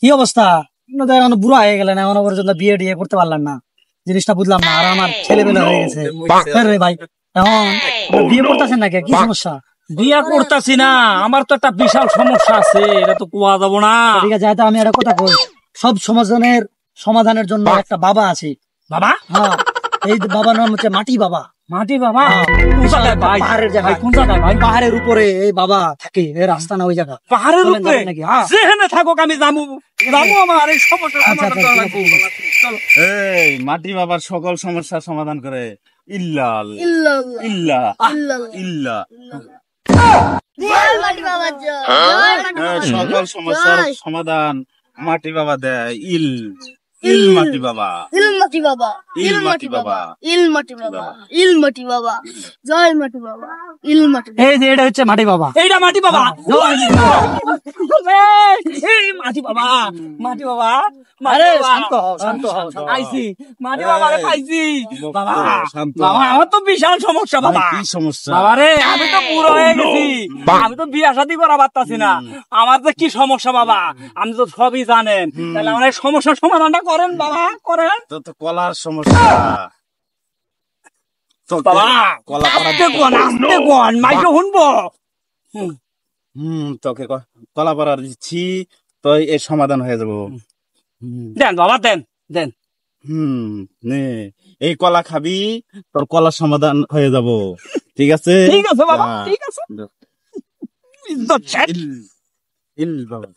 কি অবস্থা? এখন বুড়ো হয়ে গেলেন, এখনো পর্যন্ত বিয়ে টিয়ে করতে পারলেন না, জিনিসটা বুঝলাম না। আর আমার ছেলেবেলা হয়ে গেছে। রে ভাই, এখন বিয়ে করতেছেন নাকি? কি সমস্যা? বিয়া করতেছি না, আমার তো একটা বিশাল সমস্যা আছে, এটা তো কোয়া যাবো না। ঠিক আছে, হয়তো আমি একটা কথা কই, সব সমাধানের জন্য একটা বাবা আছে। বাবা? হ্যাঁ, এই বাবার নাম হচ্ছে মাটি বাবা। মাটি বাবা? হ্যাঁ, কোন জায়গায় ভাই? পাহাড়ের ভাই জায়গায়। কোন জায়গায় ভাই? পাহাড়ের উপরে এই বাবা থাকে, এই রাস্তা না ওই জায়গা। পাহাড়ের চলেন, উপরে? যাবেন নাকি? হ্যাঁ। যেখানে থাকুক আমি যাবো, আমার এই সমস্যা আচ্ছা, সমাধান আচ্ছা, করা ঠিক আছে, লাগবে। ঠিক আছে। চলো। এই মাটি বাবার সকল সমস্যার সমাধান করে ইল্লাল ইল্লা ইল্লা সকল সমস্যার সমাধান মাটি বাবা দেয়। ইল ইল মাটি বাবা ইল মাটি বাবা, ইল মাটি বাবা ইল মাটি বাবা, ইল মাটি বাবা, জয় মাটি বাবা, ইল মাটি বাবা। এই যে এটা হচ্ছে মাটি বাবা। এইটা মাটি বাবা। জয় মাটি বাবা। এই মাটি বাবা, মাটি বাবা, আরে শান্ত হও, শান্ত হও। আইছি, মাটি বাবারে পাইছি। বাবা, শান্ত। বাবা আমার তো বিশাল সমস্যা বাবা। কি সমস্যা? বাবা রে, আমি তো বুড়ো হয়ে গেছি, আমি তো বিয়া শাদী করা পারতাছি না। আমার যে কি সমস্যা বাবা, আমি তো সবই জানেন। তাহলে আমার এই সমস্যার সমাধানটা করেন বাবা, করেন তো কলার সমস্যা। বাবা। কলা আস্তে কোন, আস্তে কোন, মাইকে শুনবো। তোকে কলা পাড়া দিচ্ছি, তো এর সমাধান হয়ে যাবো। দেন বাবা, দেন দেন। নে এই কলা খাবি, তোর কলার সমাধান হয়ে যাব। ঠিক আছে? ঠিক আছে বাবা, ঠিক আছে। ইজ্জত শেষ। ইল ইল বাবা।